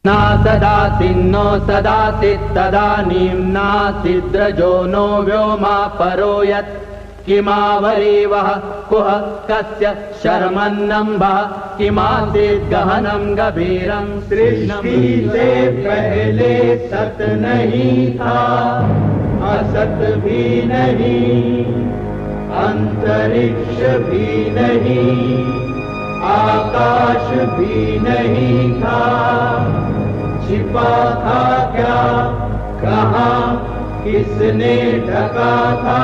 ना सदासिन्नो सदासित् तदानीं नासिद्रजो नो व्योमा परो यत् किमावरीवः कुह कस्य शर्मन्नम्भः किमासीत् गहनं गभीरं सृष्टि से पहले सत नहीं था, असत भी नहीं, अंतरिक्ष भी नहीं, आकाश भी नहीं था। छिपा था क्या, कहाँ, किसने ढका था?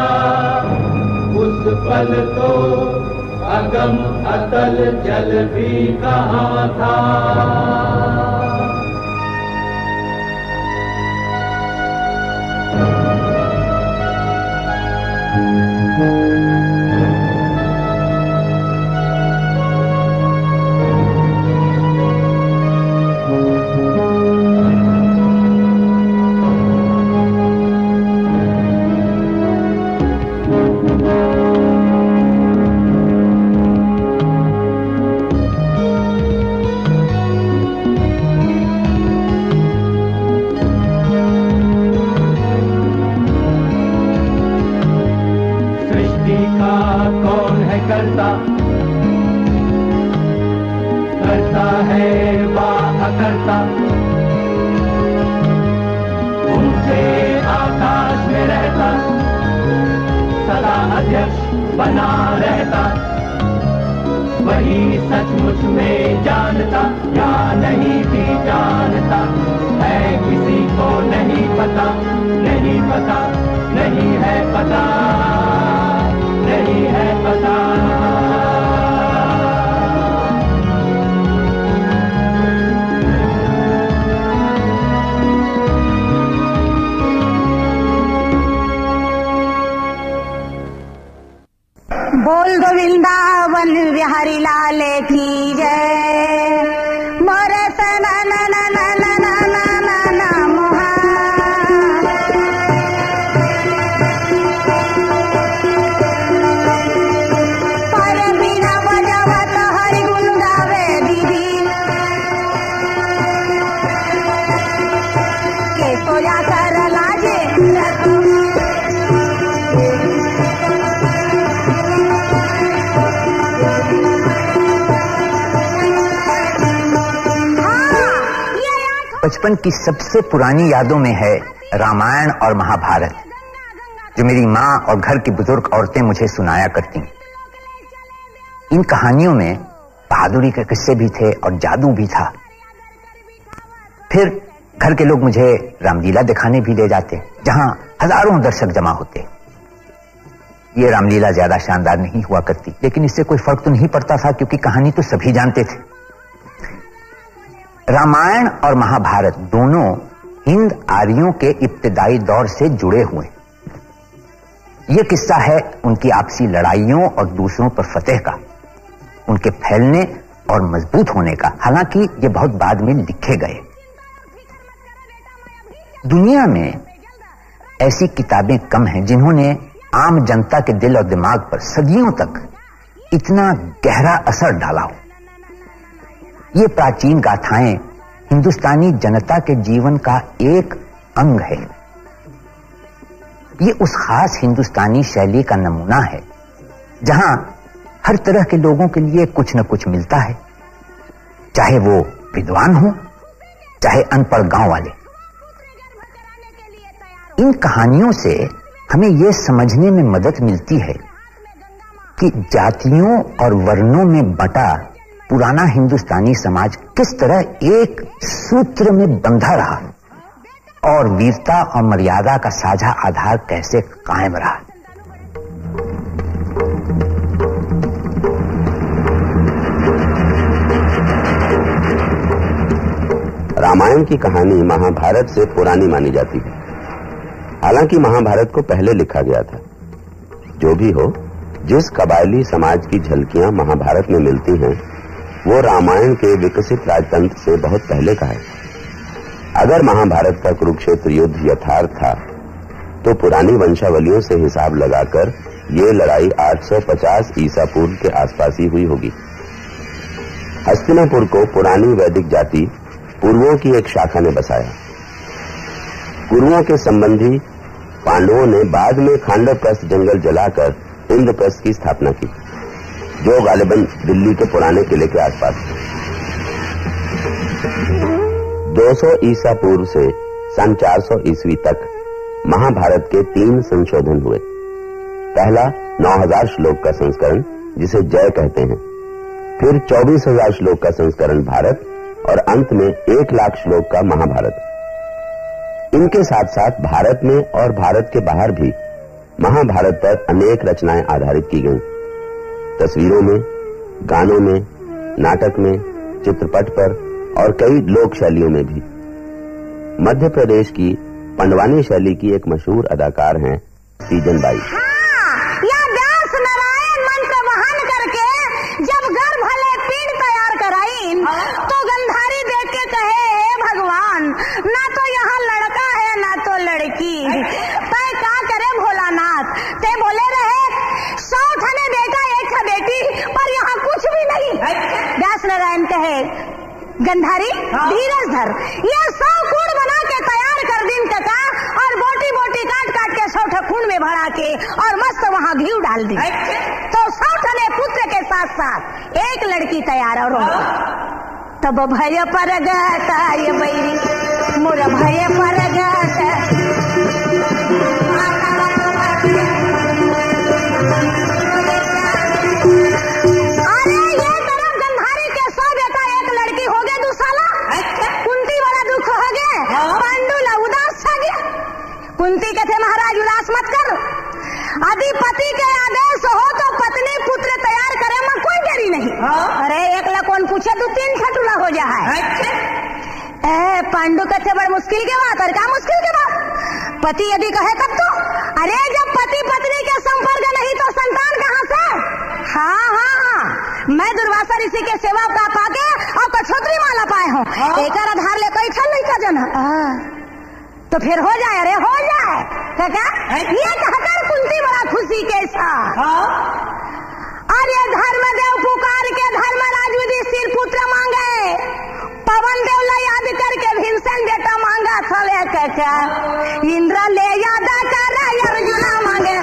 उस पल तो अगम अतल जल भी कहाँ था। करता है वा अकर्ता, ऊंचे आकाश में रहता, सदा अध्यक्ष बना रहता, वही सचमुच में जानता या नहीं भी जानता है, किसी को नहीं पता, नहीं पता, नहीं है पता, नहीं है पता। बोल दो वृंदावन बिहारी लाल की जय। मोरे तना ना ना ना ना ना ना ना ना मोहा, पर बिना बजावा तो हरि गुण गावे दीदी, के तो जा कर लाजे बचपन की सबसे पुरानी यादों में है रामायण और महाभारत, जो मेरी माँ और घर की बुजुर्ग औरतें मुझे सुनाया करती। इन कहानियों में बहादुरी के किस्से भी थे और जादू भी था। फिर घर के लोग मुझे रामलीला दिखाने भी ले जाते, जहां हजारों दर्शक जमा होते। ये रामलीला ज्यादा शानदार नहीं हुआ करती, लेकिन इससे कोई फर्क तो नहीं पड़ता था, क्योंकि कहानी तो सभी जानते थे। रामायण और महाभारत दोनों हिंद आर्यों के इब्तिदाई दौर से जुड़े हुए। यह किस्सा है उनकी आपसी लड़ाइयों और दूसरों पर फतेह का, उनके फैलने और मजबूत होने का। हालांकि ये बहुत बाद में लिखे गए। दुनिया में ऐसी किताबें कम हैं जिन्होंने आम जनता के दिल और दिमाग पर सदियों तक इतना गहरा असर डाला हो। ये प्राचीन गाथाएं हिंदुस्तानी जनता के जीवन का एक अंग है। ये उस खास हिंदुस्तानी शैली का नमूना है जहां हर तरह के लोगों के लिए कुछ न कुछ मिलता है, चाहे वो विद्वान हो, चाहे अनपढ़ गांव वाले। इन कहानियों से हमें यह समझने में मदद मिलती है कि जातियों और वर्णों में बंटा पुराना हिंदुस्तानी समाज किस तरह एक सूत्र में बंधा रहा और वीरता और मर्यादा का साझा आधार कैसे कायम रहा। रामायण की कहानी महाभारत से पुरानी मानी जाती है। हालांकि महाभारत को पहले लिखा गया था। जो भी हो, जिस कबायली समाज की झलकियां महाभारत में मिलती हैं, वो रामायण के विकसित राजतंत्र से बहुत पहले का है। अगर महाभारत का कुरुक्षेत्र युद्ध यथार्थ था, तो पुरानी वंशावलियों से हिसाब लगाकर ये लड़ाई 850 ईसा पूर्व के आसपास ही हुई होगी। हस्तिनापुर को पुरानी वैदिक जाति कुरुओं की एक शाखा ने बसाया। कुरुओं के संबंधी पांडवों ने बाद में खांडवप्रस्थ जंगल जलाकर इंद्रप्रस्थ की स्थापना की, जो गालिबन दिल्ली के पुराने किले के आसपास था। 200 ईसा पूर्व से सन 400 ईस्वी तक महाभारत के 3 संशोधन हुए। पहला 9000 श्लोक का संस्करण, जिसे जय कहते हैं, फिर 24,000 श्लोक का संस्करण भारत, और अंत में 1 लाख श्लोक का महाभारत। इनके साथ साथ भारत में और भारत के बाहर भी महाभारत पर अनेक रचनाएं आधारित की गईं। तस्वीरों में, गानों में, नाटक में, चित्रपट पर और कई लोक शैलियों में भी। मध्य प्रदेश की पंडवानी शैली की एक मशहूर अदाकार हैं तीजन बाई। या व्यास नारायण मंत्र वहन करके जब गर्भ भले पीड़ तैयार कराई, तो गंधारी देख के कहे, हे भगवान, ना तो यहाँ लड़का है ना तो लड़की, तय क्या करे भोलानाथ। ते बोले रहे 100 ठने बेटा 1 बेटी, पर यहाँ कुछ भी नहीं। व्यास नारायण कहे, गंधारी धीरज धर, ये 100 कूड़ बना के तैयार कर दिन कका, और बोटी बोटी काट काट के 100 खून में भरा के और मस्त वहाँ घी डाल दी, तो 100 ठने पुत्र के साथ साथ 1 लड़की तैयार। और तब भय पर गता ये बैरी मोर भय पर गता। अरे ये तरफ गंधारी के 100 बेटा 1 लड़की हो गए दुसाला। कुंती बड़ा दुख हो गए, पांडु ला उदास छा गया। कुंती कहते महाराज उदास मत कर, यदि पति के आदेश हो तो पत्नी पुत्र तैयार करे में कोई देरी नहीं। अरे 1 लाख कौन पूछे 2-3 छठुला हो जा है। पांडु कहते बड़े मुश्किल के बात, और क्या मुश्किल के बात, पति यदि कहे तब तो। अरे जब पति पत्नी के संपर्क नहीं तो संतान कहाँ से। हाँ, मैं दुर्वासा ऋषि के सेवा का पाके और कछोत्री माला पाए हूँ, एक आधार ले कोई छल नहीं का जन, तो फिर हो जाए। अरे हो जाए काका, ये कहकर कुंती बड़ा खुशी के साथ। और ये धर्मदेव पुकार के धर्मराज युधिष्ठिर पुत्र मांगे, पवन देव ला याद करके भीमसेन बेटा मांगा था काका, इंद्र ले याद कर अर्जुना मांगे।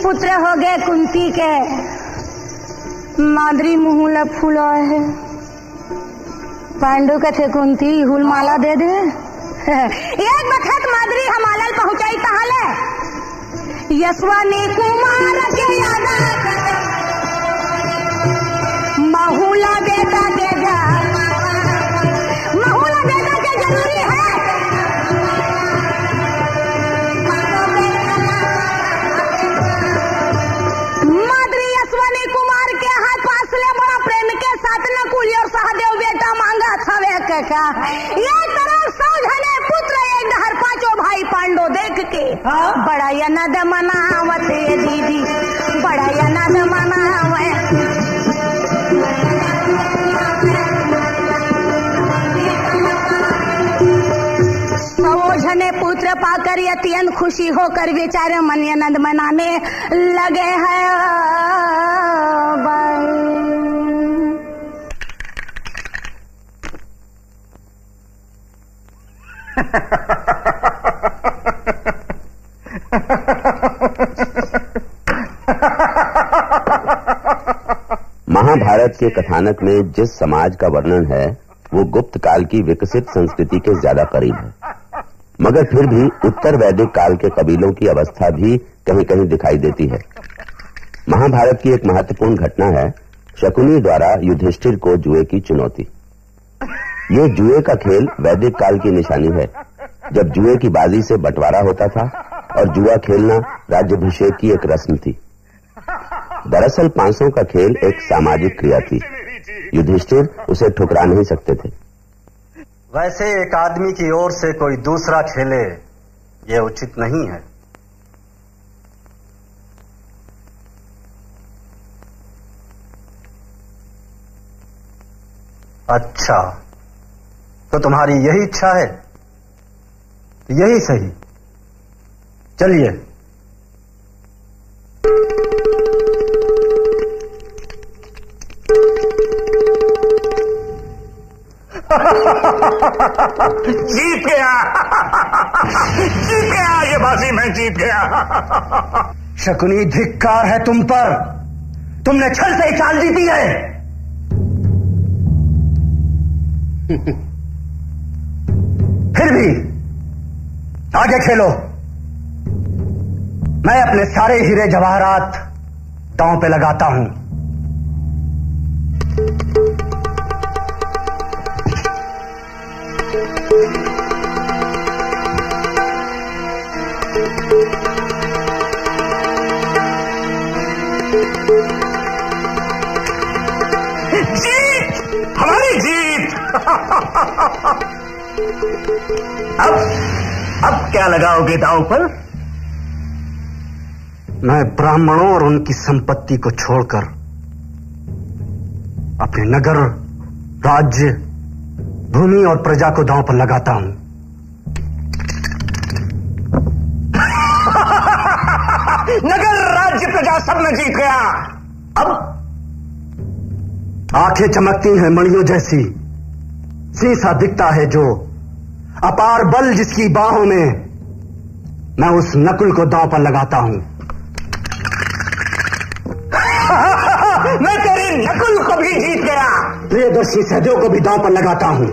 पुत्र हो गए कुंती के, माद्री मुँह फूला है। पांडु कथे कुंती हुल माला दे दे। एक बखत माद्री हमालल पहुंचाई कहाले, यशवनी कुमार के यादा महुला बेटा के जा, महुला बेटा के जरूरी है। माद्री यशवनी कुमार के हाथ पास ले बड़ा प्रेम के साथ नकुल और सहदेव बेटा मांगा छवे का। ये तरह 100 जने पुत्र एक डहर 5 भाई पांडव देख के बड़ा यनद मनावत ये दीदी, बड़ा यनद मनावे। जने पुत्र पाकर अत्यंत खुशी होकर बेचारे मन आनंद मनाने लगे हैं। महाभारत के कथानक में जिस समाज का वर्णन है वो गुप्त काल की विकसित संस्कृति के ज्यादा करीब है, मगर फिर भी उत्तर वैदिक काल के कबीलों की अवस्था भी कहीं कहीं दिखाई देती है। महाभारत की एक महत्वपूर्ण घटना है शकुनी द्वारा युधिष्ठिर को जुए की चुनौती। ये जुए का खेल वैदिक काल की निशानी है, जब जुए की बाजी से बंटवारा होता था और जुआ खेलना राज्याभिषेक की एक रस्म थी। दरअसल पांसों का खेल एक सामाजिक क्रिया थी, युधिष्ठिर उसे ठुकरा नहीं सकते थे। वैसे एक आदमी की ओर से कोई दूसरा खेले ये उचित नहीं है। अच्छा, तो तुम्हारी यही इच्छा है, यही सही। चलिए। जीत गया, जीत गया, ये बाजी मैं जीत गया। शकुनी, धिक्कार है तुम पर, तुमने छल से चाल जीती है। फिर भी आगे खेलो, मैं अपने सारे हीरे जवाहरात दांव पे लगाता हूं। जीत, हमारी जीत। अब क्या लगाओगे दांव पर? मैं ब्राह्मणों और उनकी संपत्ति को छोड़कर अपने नगर, राज्य, भूमि और प्रजा को दांव पर लगाता हूं। नगर, राज्य, प्रजा सब में जीत गया। अब आंखें चमकती हैं मणियों जैसी, शीशा दिखता है जो, अपार बल जिसकी बाहों में, मैं उस नकुल को दांव पर लगाता हूं। मैं तेरी नकुल को भी जीत गया। प्रियदर्शी सहदेव को भी दांव पर लगाता हूं।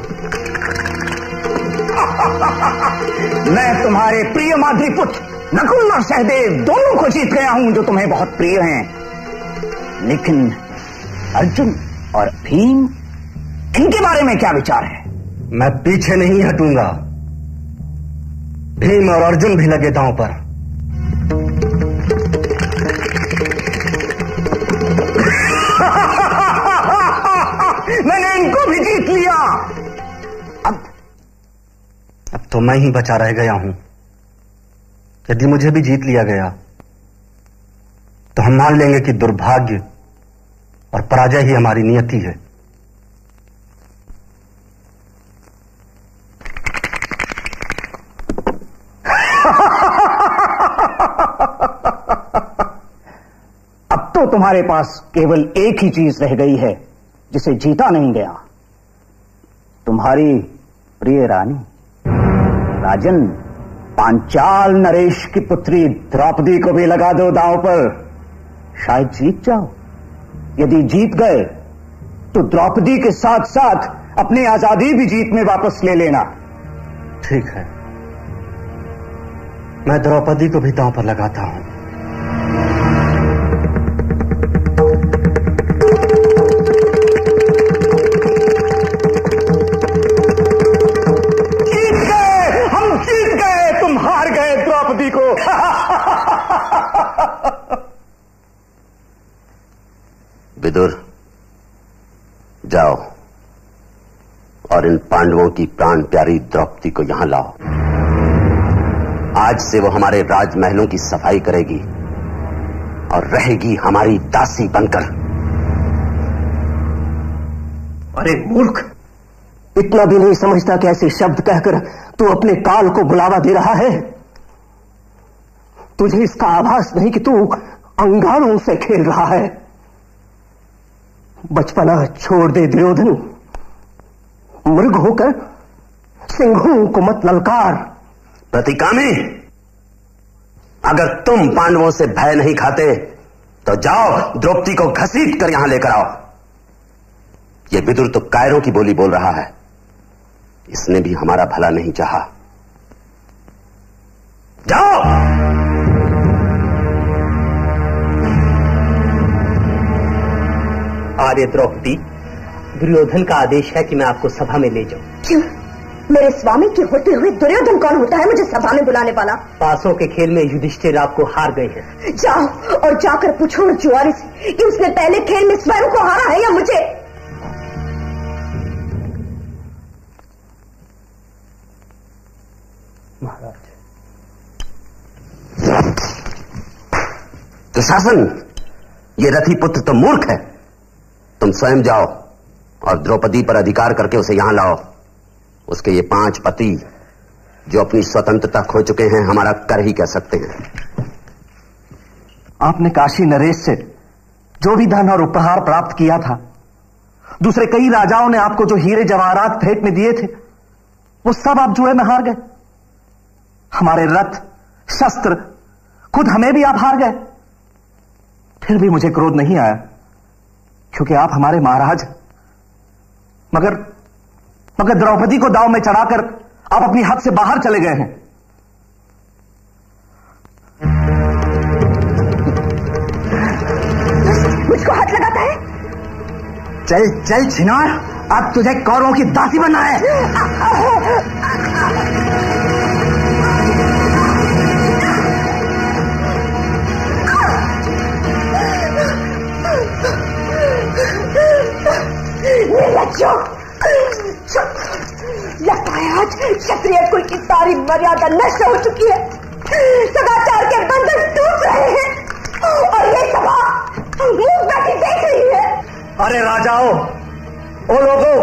मैं तुम्हारे प्रिय माद्री पुत्र नकुल और सहदेव दोनों को जीत गया हूं, जो तुम्हें बहुत प्रिय हैं। लेकिन अर्जुन और भीम, इनके बारे में क्या विचार है? मैं पीछे नहीं हटूंगा। भीम और अर्जुन भी लगे दांव पर। मैंने इनको भी जीत लिया। अब तो मैं ही बचा रह गया हूं। यदि मुझे भी जीत लिया गया तो हम मान लेंगे कि दुर्भाग्य और पराजय ही हमारी नियति है। अब तो तुम्हारे पास केवल एक ही चीज रह गई है जिसे जीता नहीं गया, तुम्हारी प्रिय रानी। राजन, पांचाल नरेश की पुत्री द्रौपदी को भी लगा दो दांव पर, शायद जीत जाओ। यदि जीत गए तो द्रौपदी के साथ साथ अपनी आजादी भी जीत में वापस ले लेना। ठीक है, मैं द्रौपदी को भी दांव पर लगाता हूं। जीत गए, हम जीत गए, तुम हार गए द्रौपदी को। विदुर, जाओ और इन पांडवों की प्राण प्यारी द्रौपदी को यहां लाओ। आज से वो हमारे राजमहलों की सफाई करेगी और रहेगी हमारी दासी बनकर। अरे मूर्ख, इतना भी नहीं समझता कि ऐसे शब्द कहकर तू अपने काल को बुलावा दे रहा है। तुझे इसका आभास नहीं कि तू अंगारों से खेल रहा है। बचपना छोड़ दे दुर्योधन, मृग होकर सिंहों को मत ललकार। प्रतिकामी, अगर तुम पांडवों से भय नहीं खाते तो जाओ द्रौपदी को घसीट कर यहां लेकर आओ। यह विदुर तो कायरों की बोली बोल रहा है, इसने भी हमारा भला नहीं चाहा। जाओ। आर्य द्रौपदी, दुर्योधन का आदेश है कि मैं आपको सभा में ले जाऊं। क्यों? मेरे स्वामी के होते हुए दुर्योधन कौन होता है मुझे सभा में बुलाने वाला? पासों के खेल में युधिष्ठिर आपको हार गए हैं। जाओ और जाकर पूछो उस जुआरी से कि उसने पहले खेल में स्वयं को हारा है या मुझे। महाराज, दुशासन, ये रथी पुत्र तो मूर्ख है। तुम स्वयं जाओ और द्रौपदी पर अधिकार करके उसे यहां लाओ। उसके ये 5 पति जो अपनी स्वतंत्रता खो चुके हैं, हमारा कर ही कह सकते हैं। आपने काशी नरेश से जो भी धन और उपहार प्राप्त किया था, दूसरे कई राजाओं ने आपको जो हीरे जवाहरात भेंट में दिए थे, वो सब आप जुए में हार गए। हमारे रथ, शस्त्र, खुद हमें भी आप हार गए। फिर भी मुझे क्रोध नहीं आया, क्योंकि आप हमारे महाराज। मगर द्रौपदी को दांव में चढ़ाकर आप अपनी हद से बाहर चले गए हैं। मुझको हाथ लगाता है। चल चल छिनार, अब तुझे कौरवों की दासी बनना है। निर्लज्जो, लगता है आज क्षत्रिय कुल की सारी मर्यादा नष्ट हो चुकी है। सदाचार के बंधन टूट रहे हैं और ये सभा मुंह बैठी देख रही है। अरे राजाओं, ओ लोगों,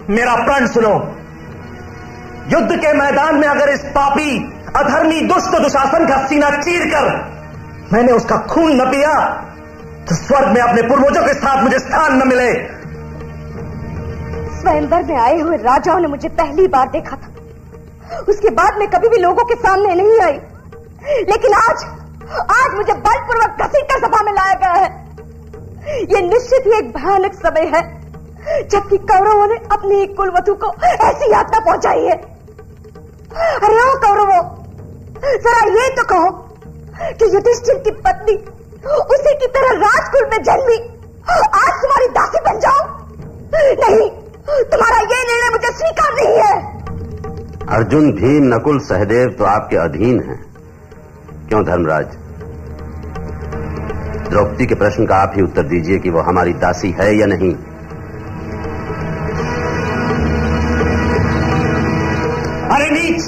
मेरा प्रण सुनो। युद्ध के मैदान में अगर इस पापी, अधर्मी, दुष्ट दुशासन का सीना चीरकर मैंने उसका खून न पिया, तो स्वर्ग में अपने पूर्वजों के साथ मुझे स्थान न मिले। स्वयंवर में आए हुए राजाओं ने मुझे पहली बार देखा था, उसके बाद मैं कभी भी लोगों के सामने नहीं आई। लेकिन आज मुझे बलपूर्वक घसीटकर सभा में लाया गया है। यह निश्चित ही एक भयानक समय है, जबकि कौरवों ने अपनी एक कुलवधू को ऐसी यातना पहुंचाई है। अरे ओ कौरवों, जरा ये तो कहो कि युधिष्ठिर की पत्नी उसी की तरह राजकुल में जन्मी आज तुम्हारी दासी बन जाओ? नहीं, तुम्हारा ये निर्णय मुझे स्वीकार नहीं है। अर्जुन, भीम, नकुल, सहदेव तो आपके अधीन हैं। क्यों धर्मराज, द्रौपदी के प्रश्न का आप ही उत्तर दीजिए कि वो हमारी दासी है या नहीं। अरे नीच,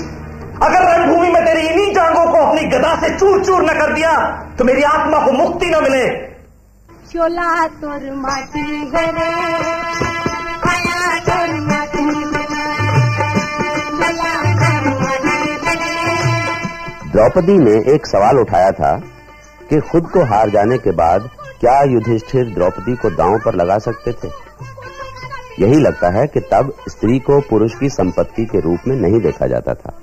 अगर रणभूमि में तेरी इन्हीं जांघों को अपनी गदा से चूर चूर न कर दिया तो मेरी आत्मा को मुक्ति न मिले। चोला तोर माटी घरे आया तोर माटी द्रौपदी ने एक सवाल उठाया था कि खुद को हार जाने के बाद क्या युधिष्ठिर द्रौपदी को दांव पर लगा सकते थे। यही लगता है कि तब स्त्री को पुरुष की संपत्ति के रूप में नहीं देखा जाता था,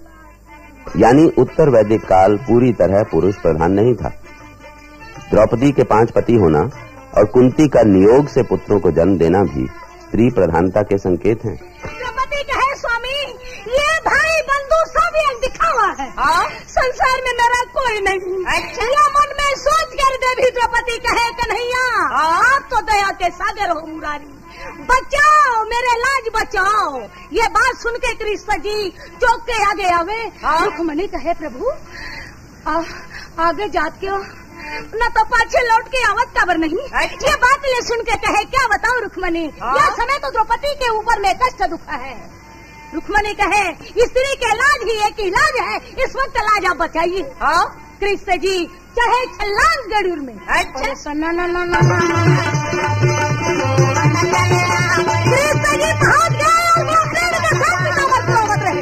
यानी उत्तर वैदिक काल पूरी तरह पुरुष प्रधान नहीं था। द्रौपदी के 5 पति होना और कुंती का नियोग से पुत्रों को जन्म देना भी स्त्री प्रधानता के संकेत हैं। द्रौपदी कहे स्वामी, ये भाई बंधु सब एक दिखावा है। संसार में मेरा कोई नहीं। या मन में सोच कर देवी द्रौपदी कहे कन्हैया, आप तो दया के सागर हो मुरारी, बचाओ मेरे लाज बचाओ। ये बात सुन के कृष्ण जी चौक के आगे आवे। रुक्मणी कहे प्रभु आगे जात क्यों न तो पाछे लौट के आवत काबर नहीं। ये बात ले सुन के कहे क्या बताओ रुक्मणी, यह समय तो द्रौपदी के ऊपर में कष्ट दुखा है। रुक्मणी कहे स्त्री के लाज ही एक इलाज है, इस वक्त लाज आप बचाइए। कृष्ण जी चाहे छलांग गरुड़ में। कृष्ण जी भाग गए और मोखरेड़ के साथ पितामह रहे।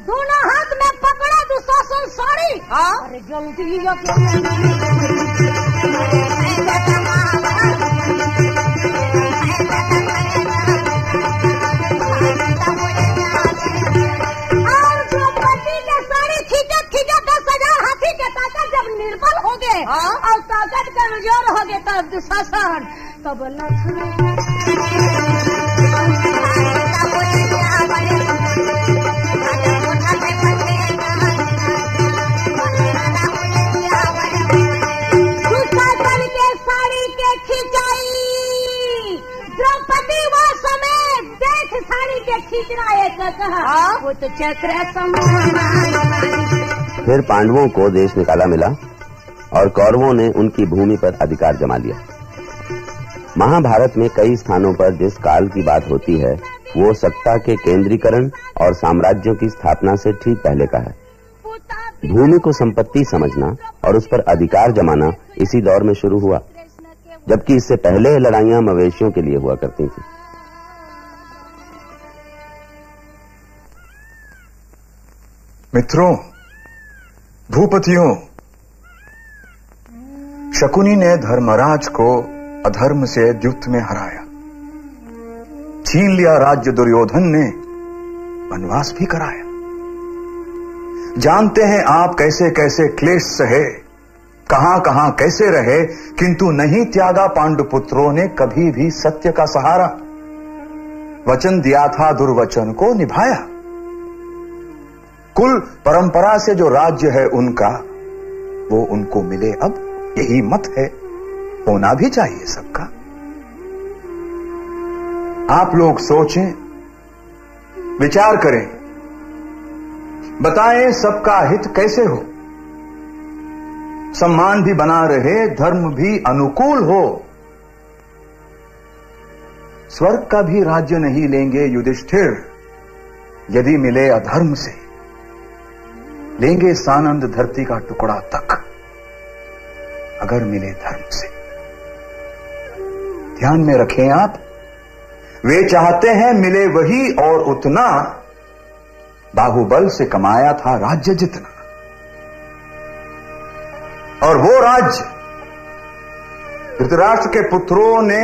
दोनों हाथ में पकड़ा दुशासन साड़ी। अरे जल्दी और द्रौपदी के साड़ी खींचत 10,000 हाथी के ताकत जब निर्बल हो गए और ताकत कमजोर हो गए तब दुशासन तब दुशासन के साड़ी के खिंचाई द्रौपदी वो समय देख साड़ी के खींचना एक कहा वो तो चक्र फिर पांडवों को देश निकाला मिला और कौरवों ने उनकी भूमि पर अधिकार जमा लिया। महाभारत में कई स्थानों पर जिस काल की बात होती है वो सत्ता के केंद्रीकरण और साम्राज्यों की स्थापना से ठीक पहले का है। भूमि को संपत्ति समझना और उस पर अधिकार जमाना इसी दौर में शुरू हुआ, जबकि इससे पहले लड़ाइयां मवेशियों के लिए हुआ करती थी। मित्रों, भूपतियों, शकुनी ने धर्मराज को अधर्म से युद्ध में हराया। छीन लिया राज्य दुर्योधन ने, वनवास भी कराया। जानते हैं आप कैसे कैसे क्लेश सहे, कहां कहां कैसे रहे, किंतु नहीं त्यागा पांडुपुत्रों ने कभी भी सत्य का सहारा। वचन दिया था, दुर्वचन को निभाया। कुल परंपरा से जो राज्य है उनका, वो उनको मिले अब, यही मत है, होना भी चाहिए सबका। आप लोग सोचें, विचार करें, बताएं सबका हित कैसे हो, सम्मान भी बना रहे, धर्म भी अनुकूल हो। स्वर्ग का भी राज्य नहीं लेंगे युधिष्ठिर यदि मिले अधर्म से, लेंगे सानंद धरती का टुकड़ा तक अगर मिले धर्म से। ध्यान में रखें आप, वे चाहते हैं मिले वही और उतना, बाहुबल से कमाया था राज्य जितना। और वो राज्य धृतराष्ट्र के पुत्रों ने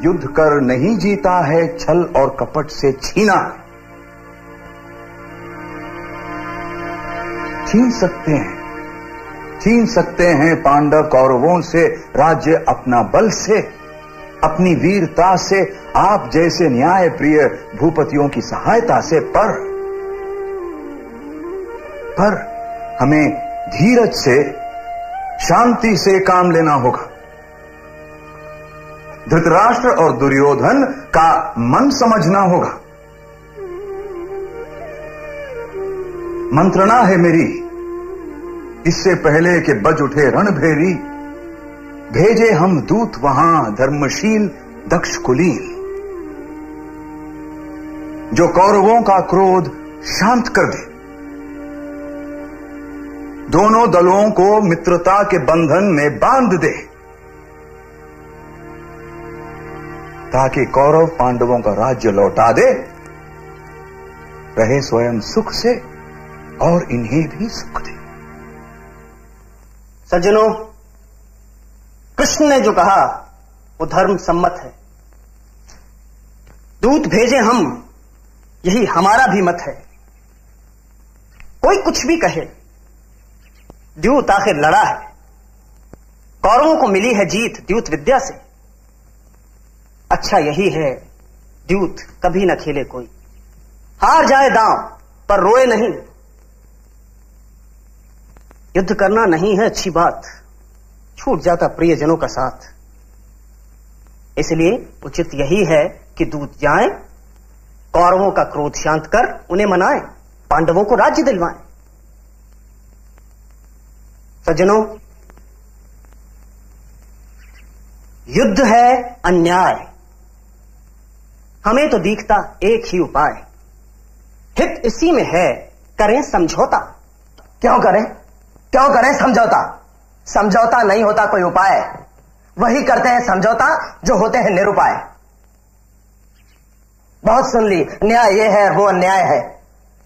युद्ध कर नहीं जीता है, छल और कपट से छीना। छीन सकते हैं पांडव कौरवों से राज्य अपना बल से, अपनी वीरता से, आप जैसे न्याय प्रिय भूपतियों की सहायता से। पर हमें धीरज से, शांति से काम लेना होगा। धृतराष्ट्र और दुर्योधन का मन समझना होगा। मंत्रणा है मेरी, इससे पहले कि बज उठे रणभेरी, भेजे हम दूत वहां धर्मशील दक्ष कुलीन, जो कौरवों का क्रोध शांत कर दे, दोनों दलों को मित्रता के बंधन में बांध दे, ताकि कौरव पांडवों का राज्य लौटा दे, रहे स्वयं सुख से और इन्हें भी सुख दे। सज्जनों, कृष्ण ने जो कहा वो धर्म सम्मत है। दूत भेजे हम, यही हमारा भी मत है। कोई कुछ भी कहे, द्यूत आखिर लड़ा है, कौरवों को मिली है जीत द्यूत विद्या से। अच्छा यही है, द्यूत कभी न खेले कोई, हार जाए दांव पर रोए नहीं। युद्ध करना नहीं है अच्छी बात, छूट जाता प्रियजनों का साथ। इसलिए उचित यही है कि दूत जाएं, कौरवों का क्रोध शांत कर उन्हें मनाएं, पांडवों को राज्य दिलवाएं। सज्जनों, युद्ध है अन्याय, हमें तो दिखता एक ही उपाय, हित इसी में है, करें समझौता। क्यों करें समझौता? समझौता नहीं होता कोई उपाय, वही करते हैं समझौता जो होते हैं निरुपाय। बहुत सुन ली, न्याय ये है वो अन्याय है,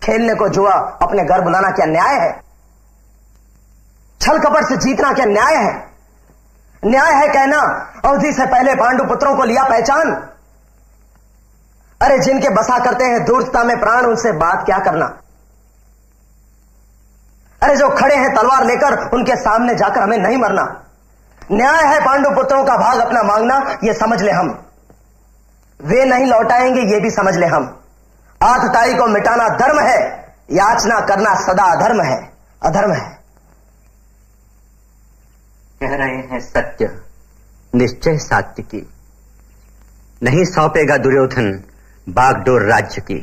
खेलने को जुआ अपने घर बुलाना क्या न्याय है? छल कपट से जीतना क्या न्याय है? न्याय है कहना अवधि से पहले पांडु पुत्रों को लिया पहचान। अरे जिनके बसा करते हैं दूरता में प्राण, उनसे बात क्या करना। अरे जो खड़े हैं तलवार लेकर, उनके सामने जाकर हमें नहीं मरना। न्याय है पांडु पुत्रों का भाग अपना मांगना, ये समझ ले हम। वे नहीं लौटाएंगे ये भी समझ ले हम। आतताई को मिटाना धर्म है, याचना करना सदा अधर्म है, अधर्म है। कह रहे हैं सत्य, निश्चय सात्य की, नहीं सौंपेगा दुर्योधन बागडोर राज्य की।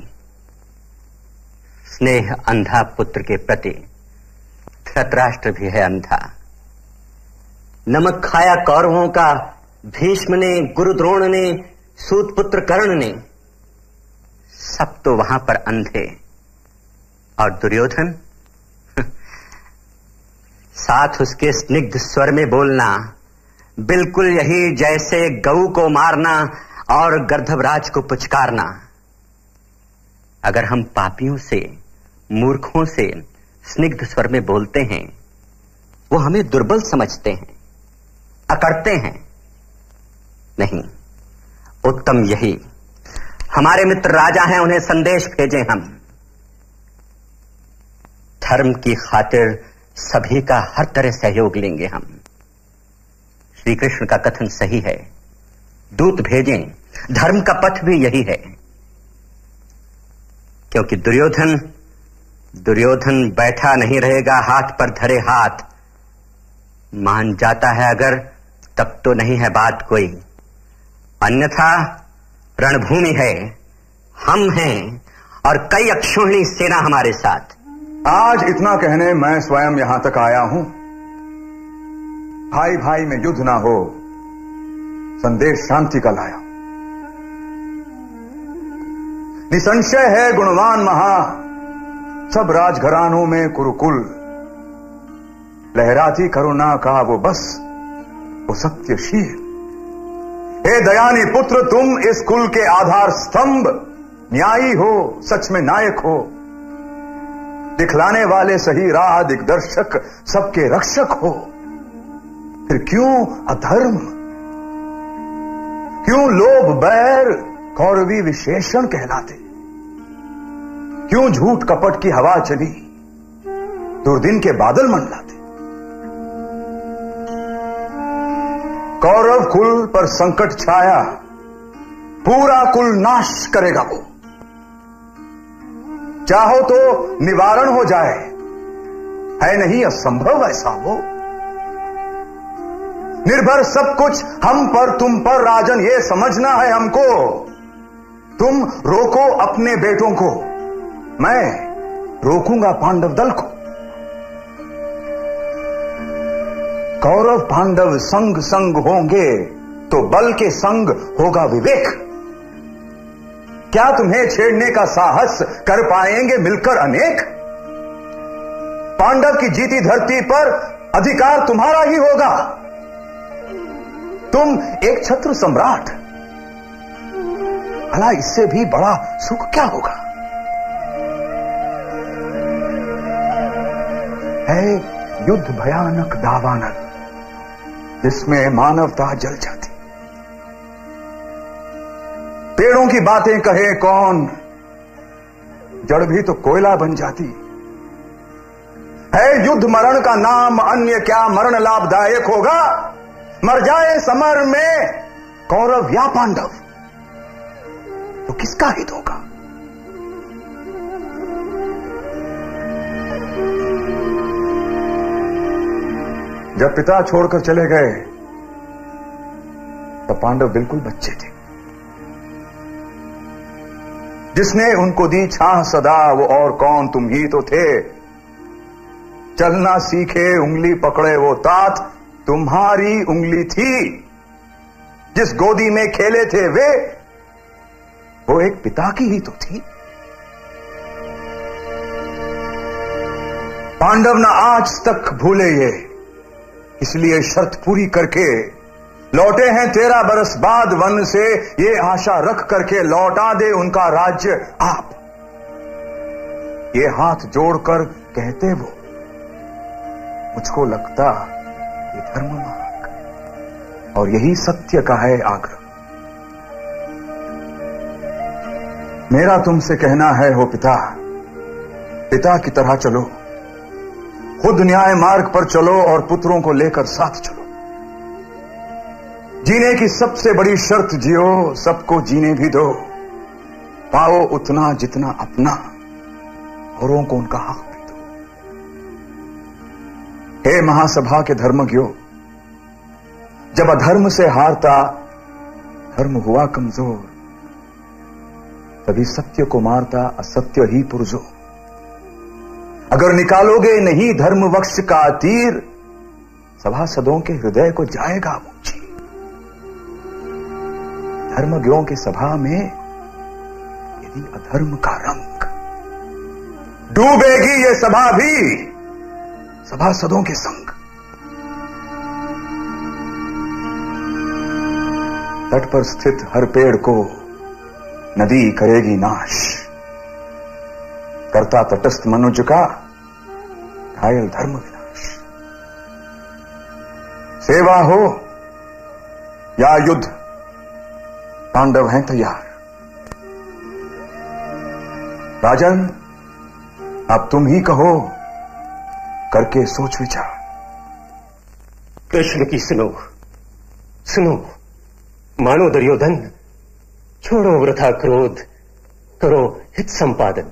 स्नेह अंधा पुत्र के प्रति धृतराष्ट्र भी है अंधा। नमक खाया कौरवों का भीष्म ने, गुरु द्रोण ने, सूत पुत्र कर्ण ने, सब तो वहां पर अंधे। और दुर्योधन साथ उसके स्निग्ध स्वर में बोलना, बिल्कुल यही जैसे गऊ को मारना और गर्दभराज को पुचकारना। अगर हम पापियों से, मूर्खों से स्निग्ध स्वर में बोलते हैं, वो हमें दुर्बल समझते हैं, अकड़ते हैं। नहीं, उत्तम यही हमारे मित्र राजा हैं, उन्हें संदेश भेजें हम। धर्म की खातिर सभी का हर तरह सहयोग लेंगे हम। श्री कृष्ण का कथन सही है, दूत भेजें, धर्म का पथ भी यही है। क्योंकि दुर्योधन बैठा नहीं रहेगा हाथ पर धरे हाथ। मान जाता है अगर तब तो नहीं है बात कोई, अन्यथा रणभूमि है, हम हैं और कई अक्षोहिणी सेना हमारे साथ। आज इतना कहने मैं स्वयं यहां तक आया हूं। भाई भाई में युद्ध ना हो, संदेश शांति का लाया। निसंशय है गुणवान महा, सब राजघरानों में कुरुकुल। लहराती करुणा का वो बस, वो सत्यशील। हे दयानी पुत्र, तुम इस कुल के आधार स्तंभ, न्यायी हो, सच में नायक हो, दिखलाने वाले सही राह दिग्दर्शक, सबके रक्षक हो। फिर क्यों अधर्म, क्यों लोभ बैर कौरवी विशेषण कहलाते? क्यों झूठ कपट की हवा चली, दुर्दिन के बादल मंडलाते? कौरव कुल पर संकट छाया, पूरा कुल नाश करेगा वो। चाहो तो निवारण हो जाए, है नहीं असंभव ऐसा वो। निर्भर सब कुछ हम पर तुम पर राजन, ये समझना है हमको। तुम रोको अपने बेटों को, मैं रोकूंगा पांडव दल को। कौरव पांडव संग संग होंगे तो बल के संग होगा विवेक। क्या तुम्हें छेड़ने का साहस कर पाएंगे मिलकर अनेक? पांडव की जीती धरती पर अधिकार तुम्हारा ही होगा। तुम एक छत्र सम्राट, भला इससे भी बड़ा सुख क्या होगा? है युद्ध भयानक दावानल, जिसमें मानवता जल जाती। पेड़ों की बातें कहे कौन, जड़ भी तो कोयला बन जाती। है युद्ध मरण का नाम, अन्य क्या मरण लाभदायक होगा? मर जाए समर में कौरव या पांडव तो किसका हित होगा? जब पिता छोड़कर चले गए तब पांडव बिल्कुल बच्चे थे। जिसने उनको दी छाह सदा, वो और कौन, तुम ही तो थे। चलना सीखे उंगली पकड़े वो तात, तुम्हारी उंगली थी। जिस गोदी में खेले थे वे, वो एक पिता की ही तो थी। पांडव न आज तक भूले ये, इसलिए शर्त पूरी करके लौटे हैं 13 बरस बाद वन से, ये आशा रख करके लौटा दे उनका राज्य आप। ये हाथ जोड़कर कहते वो, मुझको लगता ये धर्म मार्ग और यही सत्य का है आग्रह। मेरा तुमसे कहना है हो पिता, पिता की तरह चलो, खुद न्याय मार्ग पर चलो और पुत्रों को लेकर साथ चलो। जीने की सबसे बड़ी शर्त जियो, सबको जीने भी दो। पाओ उतना जितना अपना, औरों को उनका हक भी दो। हे महासभा के धर्मज्ञों, जब अधर्म से हारता धर्म हुआ कमजोर, तभी सत्य को मारता असत्य ही पुरजोर। अगर निकालोगे नहीं धर्म वक्ष का तीर, सभासदों के हृदय को जाएगा ऊंची। धर्मज्ञों के सभा में यदि अधर्म का रंग, डूबेगी ये सभा भी सभासदों के संग। तट पर स्थित हर पेड़ को नदी करेगी नाश, करता तटस्थ मनुज का घायल धर्म विनाश। सेवा हो या युद्ध, पांडव हैं तैयार। राजन, अब तुम ही कहो, करके सोच विचार। कृष्ण की सुनो, सुनो, मानो दुर्योधन, छोड़ो वृथा क्रोध, करो हित संपादन।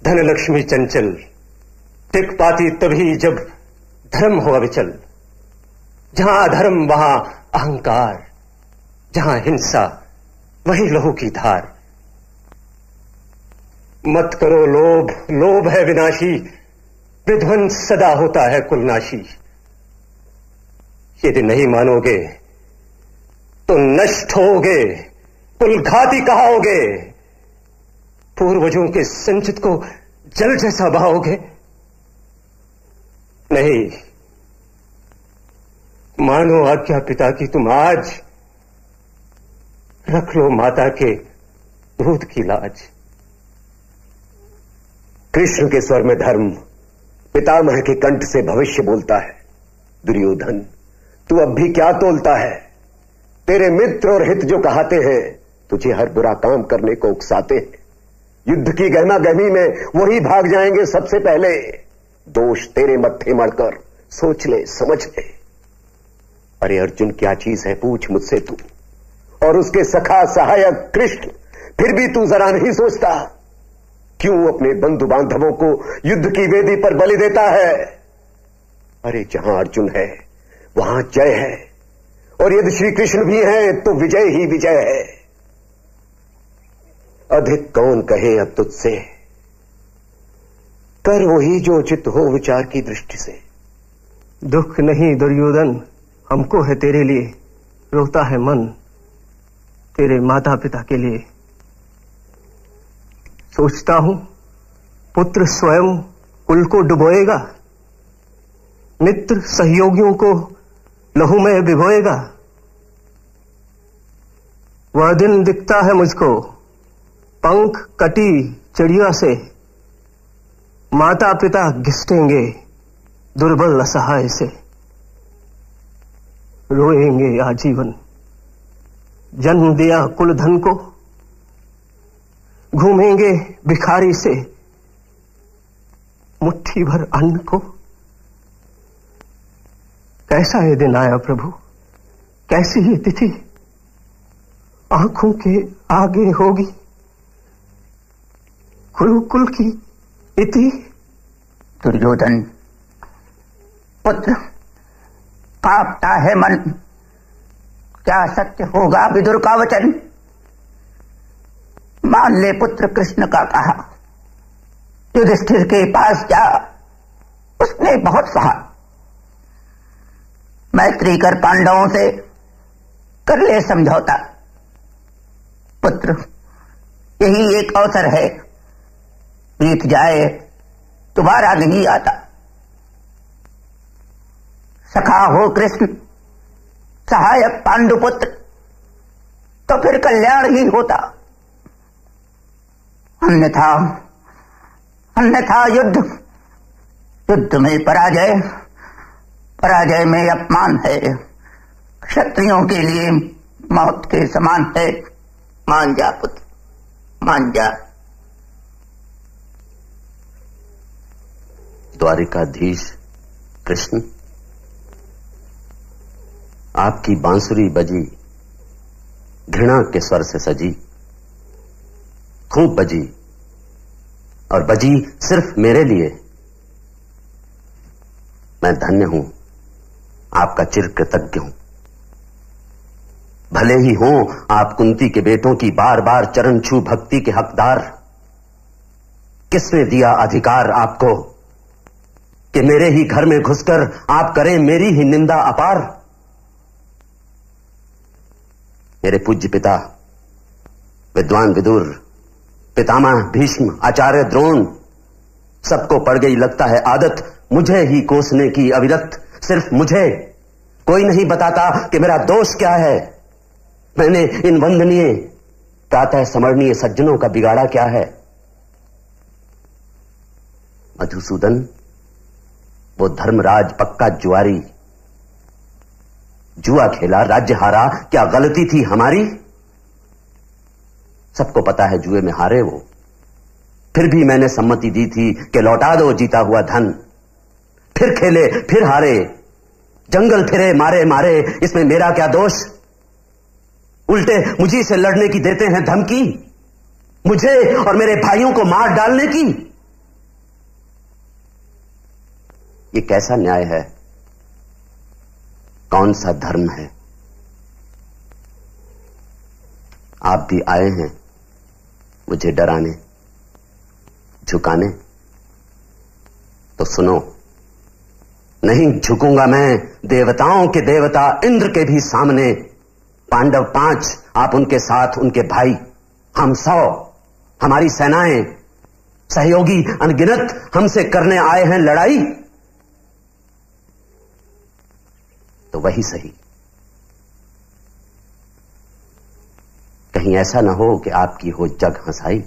धन लक्ष्मी चंचल टिक पाती तभी जब धर्म हो अविचल। जहां अधर्म वहां अहंकार, जहां हिंसा वही लहू की धार। मत करो लोभ, लोभ है विनाशी, विध्वंस सदा होता है कुलनाशी। यदि नहीं मानोगे तो नष्ट होगे, कुलघाती कहाओगे। पूर्वजों के संचित को जल जैसा बहाओगे। नहीं, मानो आज्ञा पिता की तुम आज, रख लो माता के दूध की लाज। कृष्ण के स्वर में धर्म पितामह के कंठ से भविष्य बोलता है। दुर्योधन, तू अब भी क्या तोलता है? तेरे मित्र और हित जो कहाते हैं तुझे हर बुरा काम करने को उकसाते हैं। युद्ध की गहमा गहमी में वही भाग जाएंगे सबसे पहले। दोष तेरे मत्थे मढ़कर सोच ले, समझ ले। अरे अर्जुन, क्या चीज है पूछ मुझसे तू, और उसके सखा सहायक कृष्ण, फिर भी तू जरा नहीं सोचता? क्यों अपने बंधु बांधवों को युद्ध की वेदी पर बलि देता है? अरे जहां अर्जुन है वहां जय है, और यदि श्री कृष्ण भी है तो विजय ही विजय है। अधिक कौन कहे अब तुझसे, कर वही जो उचित हो विचार की दृष्टि से। दुख नहीं दुर्योधन हमको है तेरे लिए, रोता है मन तेरे माता पिता के लिए। सोचता हूं पुत्र स्वयं कुल को डुबोएगा, मित्र सहयोगियों को लहू में भिगोएगा। वह दिन दिखता है मुझको, पंख कटी चिड़िया से, माता पिता घिसटेंगे दुर्बल असहाय से। रोएंगे आजीवन जन्म दिया कुल धन को, घूमेंगे भिखारी से मुट्ठी भर अन्न को। कैसा ये दिन आया प्रभु, कैसी ये तिथि आंखों के आगे होगी, कुरुकुल की इति। दुर्योधन पुत्र, कांपता है मन, क्या सत्य होगा विदुर का वचन? मान ले पुत्र कृष्ण का कहा, युधिष्ठिर के पास जा, उसने बहुत सहा। मैत्री कर पांडवों से, कर ले समझौता। पुत्र, यही एक अवसर है, बीत जाए दोबारा नहीं आता। सखा हो कृष्ण, सहायक पांडुपुत्र, तो फिर कल्याण ही होता। अन्यथा अन्यथा युद्ध, युद्ध में पराजय, पराजय में अपमान है, क्षत्रियों के लिए मौत के समान है। मान जा पुत्र, मान जा। द्वारिकाधीश कृष्ण, आपकी बांसुरी बजी घृणा के स्वर से सजी, खूब बजी, और बजी सिर्फ मेरे लिए। मैं धन्य हूं, आपका चिर कृतज्ञ हूं। भले ही हों आप कुंती के बेटों की बार बार चरण छू भक्ति के हकदार, किसने दिया अधिकार आपको कि मेरे ही घर में घुसकर आप करें मेरी ही निंदा अपार? मेरे पूज्य पिता विद्वान विदुर, पितामह भीष्म, आचार्य द्रोण, सबको पड़ गई लगता है आदत मुझे ही कोसने की अविरत। सिर्फ मुझे, कोई नहीं बताता कि मेरा दोष क्या है। मैंने इन वंदनीय प्रातः समरणीय सज्जनों का बिगाड़ा क्या है? मधुसूदन, वो धर्मराज पक्का जुआरी, जुआ खेला, राज्य हारा, क्या गलती थी हमारी? सबको पता है जुए में हारे वो, फिर भी मैंने सम्मति दी थी कि लौटा दो जीता हुआ धन। फिर खेले, फिर हारे, जंगल फिरे, मारे मारे, इसमें मेरा क्या दोष? उल्टे मुझी से लड़ने की देते हैं धमकी, मुझे और मेरे भाइयों को मार डालने की। ये कैसा न्याय है? कौन सा धर्म है? आप भी आए हैं मुझे डराने, झुकाने, तो सुनो, नहीं झुकूंगा मैं देवताओं के देवता इंद्र के भी सामने। पांडव 5, आप उनके साथ उनके भाई, हम 100, हमारी सेनाएं, सहयोगी अनगिनत हमसे करने आए हैं लड़ाई, तो वही सही। कहीं ऐसा ना हो कि आपकी हो जग हंसाई।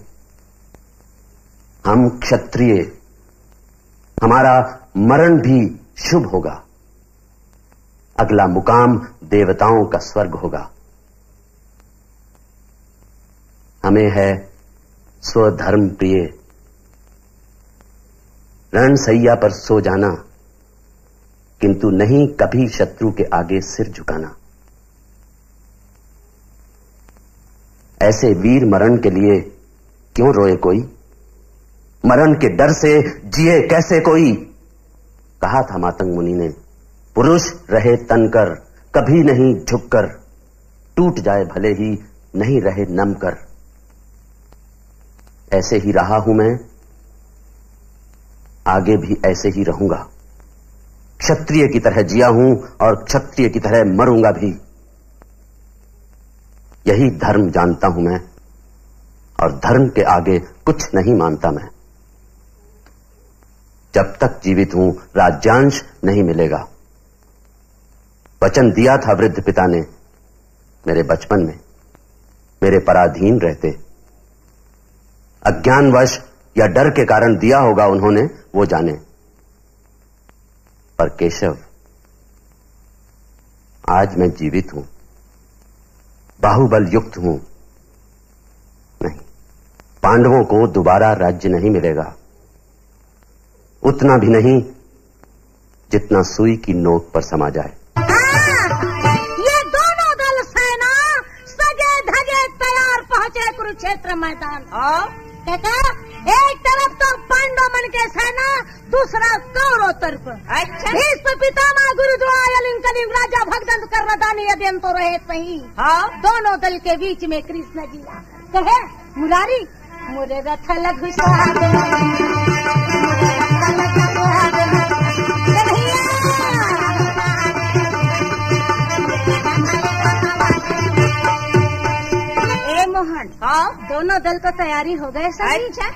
हम क्षत्रिय, हमारा मरण भी शुभ होगा, अगला मुकाम देवताओं का स्वर्ग होगा। हमें है स्वधर्म प्रिय, रणसैया पर सो जाना, किंतु नहीं कभी शत्रु के आगे सिर झुकाना। ऐसे वीर मरण के लिए क्यों रोए कोई? मरण के डर से जिए कैसे कोई? कहा था मातंग मुनि ने, पुरुष रहे तनकर, कभी नहीं झुककर, टूट जाए भले ही नहीं रहे नम कर। ऐसे ही रहा हूं मैं, आगे भी ऐसे ही रहूंगा। क्षत्रिय की तरह जिया हूं और क्षत्रिय की तरह मरूंगा भी। यही धर्म जानता हूं मैं, और धर्म के आगे कुछ नहीं मानता मैं। जब तक जीवित हूं राज्यांश नहीं मिलेगा। वचन दिया था वृद्ध पिता ने मेरे बचपन में, मेरे पराधीन रहते। अज्ञानवश या डर के कारण दिया होगा उन्होंने, वो जाने। पर केशव, आज मैं जीवित हूं, बाहुबल युक्त हूं। नहीं, पांडवों को दोबारा राज्य नहीं मिलेगा, उतना भी नहीं जितना सुई की नोक पर समा जाए। ये दोनों दल सेना सजे धजे तैयार पहुंचे कुरुक्षेत्र मैदान। कहता एक तरफ तो पांडव मन के सेना, दूसरा कौरव तरफ। अच्छा, भीष्म पितामह गुरु द्रोणाचार्य कलिंग राजा भगदंत कर्णदानी यदि तो रहे सही। दोनों दल के बीच में कृष्ण जी कहे, मुरारी मुरे रथ लघु मोहन। दोनों दल को तैयारी हो गए सही। अच्छा,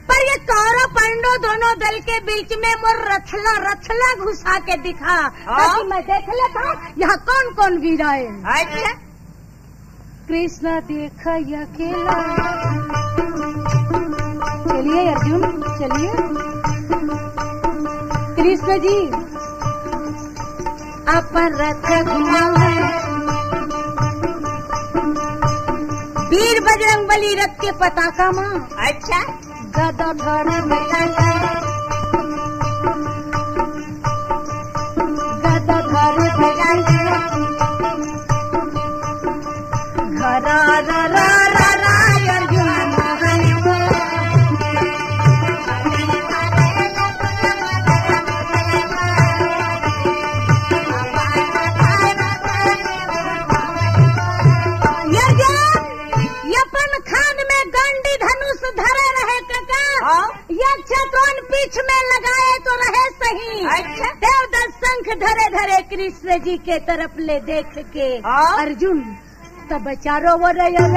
पर ये कौरव पांडव दोनों दल के बीच में मोर रथला घुसा के दिखा, ताकि मैं देख लेता यहाँ कौन कौन वीर आए। अच्छा, कृष्ण देखा अकेला। चलिए अर्जुन, चलिए। कृष्ण जी अपन रथ घुमाओ। वीर बजरंग बली रथ के पताका मां। अच्छा, गदा धर पीछ में लगाए तो रहे सही। अच्छा, देवदत्त शंख धरे धरे कृष्ण जी के तरफ ले देख के अर्जुन तब चारों वो चारों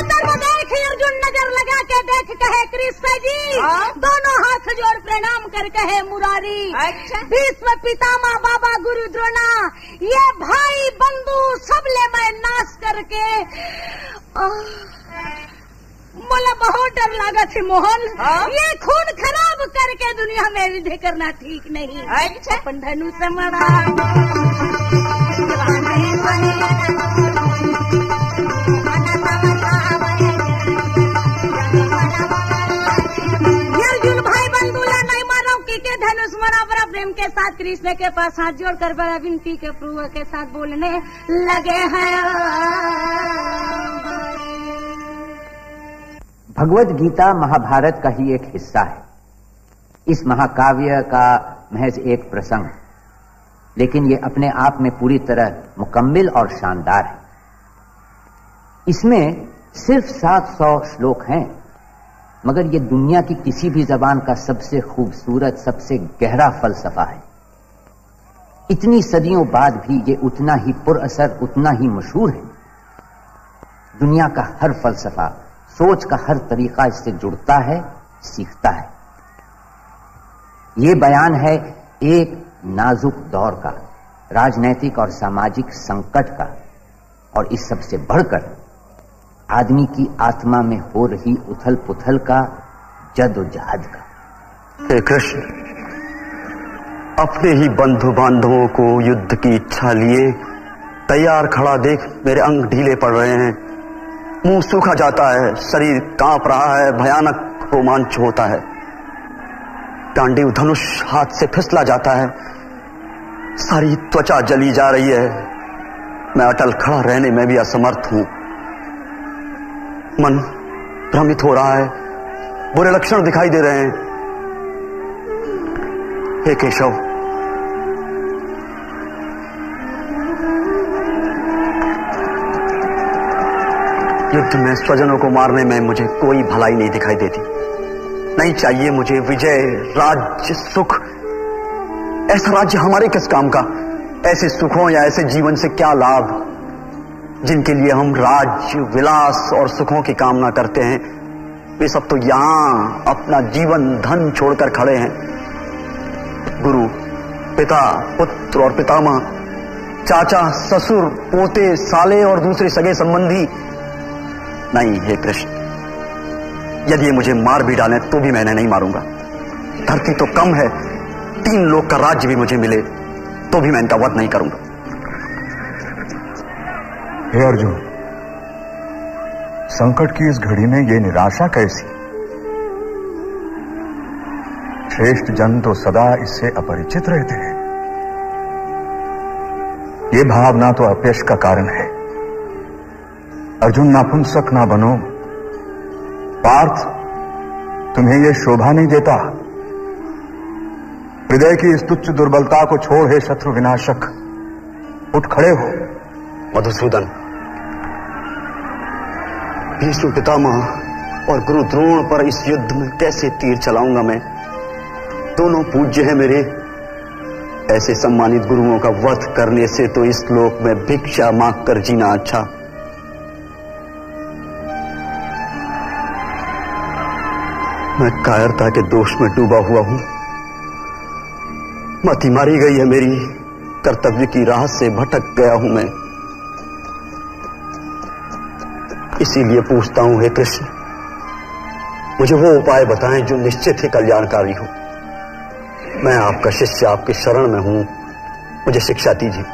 तरफ देख अर्जुन नजर लगा के देख कहे कृष्ण जी, दोनों हाथ जोड़ प्रणाम कर कहे मुरारी। अच्छा, भीष्म पितामह बाबा गुरु द्रोणा, ये भाई बंधु सब ले मैं नाश करके बोला बहुत डर लगा थी मोहन। ये खून खराब करके दुनिया में विधि करना ठीक नहीं। अच्छा अपन धनुष मरा अर्जुन भाई बंधुला नहीं मानो के धनुष मरा बड़ा प्रेम के साथ कृष्ण के पास हाथ जोड़कर बड़ा विनती के प्रभु के साथ बोलने लगे हैं। भगवत गीता महाभारत का ही एक हिस्सा है। इस महाकाव्य का महज एक प्रसंग, लेकिन ये अपने आप में पूरी तरह मुकम्मिल और शानदार है। इसमें सिर्फ 700 श्लोक हैं, मगर ये दुनिया की किसी भी जबान का सबसे खूबसूरत, सबसे गहरा फलसफा है। इतनी सदियों बाद भी ये उतना ही पुरअसर, उतना ही मशहूर है। दुनिया का हर फलसफा, सोच का हर तरीका इससे जुड़ता है, सीखता है। ये बयान है एक नाजुक दौर का, राजनैतिक और सामाजिक संकट का, और इस सबसे बढ़कर आदमी की आत्मा में हो रही उथल पुथल का, जद्दोजहद का। हे कृष्ण, अपने ही बंधु बांधवों को युद्ध की इच्छा लिए तैयार खड़ा देख मेरे अंग ढीले पड़ रहे हैं, मुंह सूखा जाता है, शरीर कांप रहा है, भयानक रोमांच होता है, गांडीव धनुष हाथ से फिसला जाता है, सारी त्वचा जली जा रही है, मैं अटल खड़ा रहने में भी असमर्थ हूं, मन भ्रमित हो रहा है, बुरे लक्षण दिखाई दे रहे हैं। हे केशव, युद्ध में स्वजनों को मारने में मुझे कोई भलाई नहीं दिखाई देती। नहीं चाहिए मुझे विजय, राज्य, सुख। ऐसा राज्य हमारे किस काम का? ऐसे सुखों या ऐसे जीवन से क्या लाभ जिनके लिए हम राज्य, विलास और सुखों की कामना करते हैं? वे सब तो यहां अपना जीवन, धन छोड़कर खड़े हैं। गुरु, पिता, पुत्र और पितामह, चाचा, ससुर, पोते, साले और दूसरे सगे संबंधी। नहीं हे कृष्ण, यदि ये मुझे मार भी डालें तो भी मैं नहीं मारूंगा। धरती तो कम है, 3 लोक का राज्य भी मुझे मिले तो भी मैं इनका वध नहीं करूंगा। हे अर्जुन, संकट की इस घड़ी में ये निराशा कैसी? श्रेष्ठ जन तो सदा इससे अपरिचित रहते हैं। ये भावना तो अपयश का कारण है। अर्जुन, नापुंसक ना बनो। पार्थ, तुम्हें यह शोभा नहीं देता। हृदय की इस तुच्छ दुर्बलता को छोड़, हे शत्रु विनाशक, उठ खड़े हो। मधुसूदन, भीष्म पितामह और गुरु द्रोण पर इस युद्ध में कैसे तीर चलाऊंगा मैं? दोनों पूज्य हैं मेरे। ऐसे सम्मानित गुरुओं का वध करने से तो इस लोक में भिक्षा मांग कर जीना अच्छा। मैं कायरता के दोष में डूबा हुआ हूं। मति मारी गई है मेरी, कर्तव्य की राह से भटक गया हूं मैं। इसीलिए पूछता हूं, हे कृष्ण, मुझे वो उपाय बताएं जो निश्चित ही कल्याणकारी हो। मैं आपका शिष्य, आपके शरण में हूं, मुझे शिक्षा दीजिए।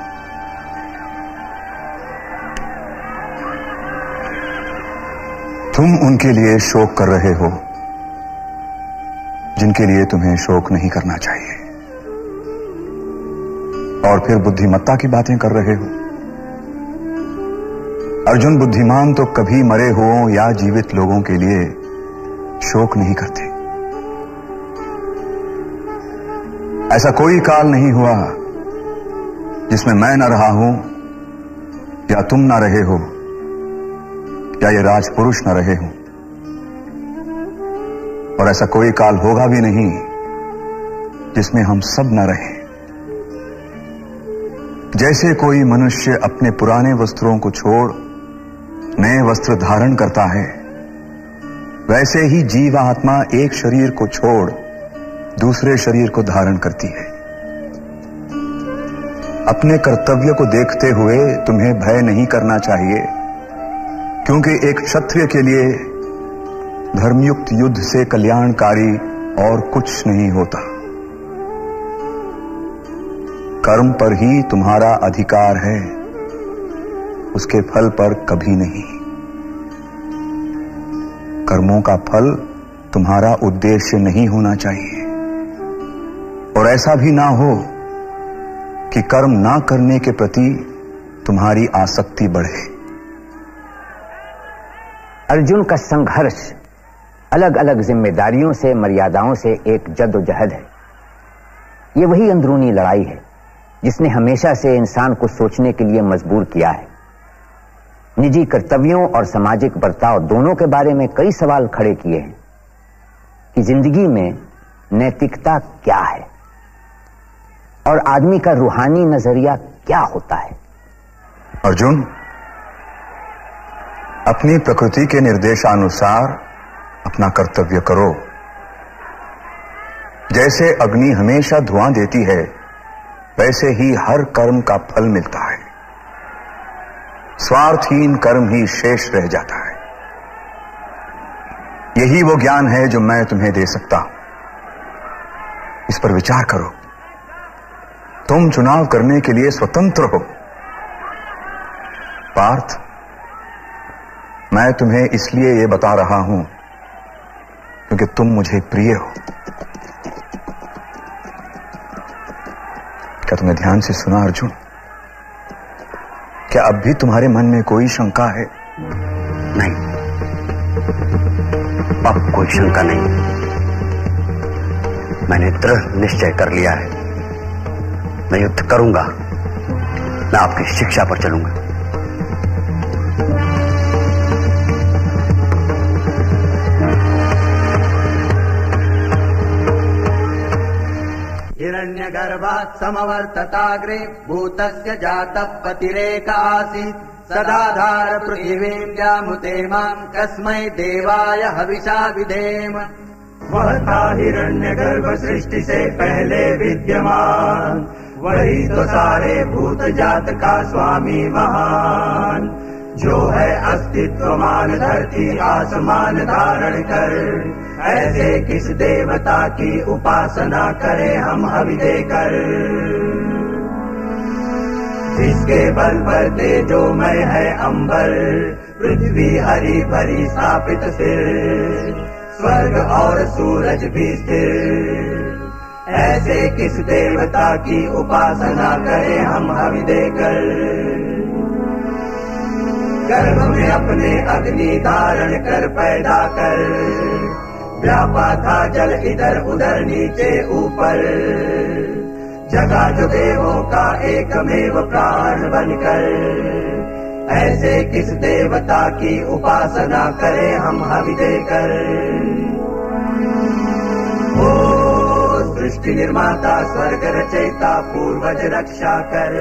तुम उनके लिए शोक कर रहे हो जिनके लिए तुम्हें शोक नहीं करना चाहिए, और फिर बुद्धिमत्ता की बातें कर रहे हो। अर्जुन, बुद्धिमान तो कभी मरे हुओं या जीवित लोगों के लिए शोक नहीं करते। ऐसा कोई काल नहीं हुआ जिसमें मैं न रहा हूं, या तुम न रहे हो, या ये राजपुरुष न रहे हो, और ऐसा कोई काल होगा भी नहीं जिसमें हम सब न रहें। जैसे कोई मनुष्य अपने पुराने वस्त्रों को छोड़ नए वस्त्र धारण करता है, वैसे ही जीवात्मा एक शरीर को छोड़ दूसरे शरीर को धारण करती है। अपने कर्तव्य को देखते हुए तुम्हें भय नहीं करना चाहिए, क्योंकि एक क्षत्रिय के लिए धर्मयुक्त युद्ध से कल्याणकारी और कुछ नहीं होता। कर्म पर ही तुम्हारा अधिकार है, उसके फल पर कभी नहीं। कर्मों का फल तुम्हारा उद्देश्य नहीं होना चाहिए, और ऐसा भी ना हो कि कर्म ना करने के प्रति तुम्हारी आसक्ति बढ़े। अर्जुन का संघर्ष अलग अलग जिम्मेदारियों से, मर्यादाओं से एक जद्दोजहद है। ये वही अंदरूनी लड़ाई है जिसने हमेशा से इंसान को सोचने के लिए मजबूर किया है। निजी कर्तव्यों और सामाजिक बर्ताव दोनों के बारे में कई सवाल खड़े किए हैं कि जिंदगी में नैतिकता क्या है और आदमी का रूहानी नजरिया क्या होता है। अर्जुन, अपनी प्रकृति के निर्देशानुसार अपना कर्तव्य करो। जैसे अग्नि हमेशा धुआं देती है, वैसे ही हर कर्म का फल मिलता है। स्वार्थहीन कर्म ही शेष रह जाता है। यही वो ज्ञान है जो मैं तुम्हें दे सकता हूं। इस पर विचार करो। तुम चुनाव करने के लिए स्वतंत्र हो। पार्थ, मैं तुम्हें इसलिए ये बता रहा हूं क्योंकि तुम मुझे प्रिय हो। क्या तुमने ध्यान से सुना अर्जुन? क्या अब भी तुम्हारे मन में कोई शंका है? नहीं, अब कोई शंका नहीं। मैंने दृढ़ निश्चय कर लिया है। मैं युद्ध करूंगा, मैं आपकी शिक्षा पर चलूंगा। हिरण्यगर्भात् समवर्तताग्रे भूतस्य जातः पतिरेक आसीत् सदाधार पृथिवीं व्यामुते मां कस्मै देवाय हविषा विधेम। वह था हिरण्यगर्भ सृष्टि से पहले विद्यमान, वही तो सारे भूत जात का स्वामी महान, जो है अस्तित्वमान धरती आसमान धारण कर। ऐसे किस देवता की उपासना करें हम हवि देकर, जिसके बल पर तेजोमय है अंबर, पृथ्वी हरी भरी स्थापित सिर, स्वर्ग और सूरज भी स्थिर। ऐसे किस देवता की उपासना करें हम हवि देकर, गर्भ में अपने अग्नि धारण कर पैदा कर, व्यापा था जल इधर उधर नीचे ऊपर, जगा जो देवों का एकमेव प्राण बनकर। ऐसे किस देवता की उपासना करें हम हवि देकर। ओ सृष्टि निर्माता स्वर्ग रचयिता पूर्वज रक्षा कर।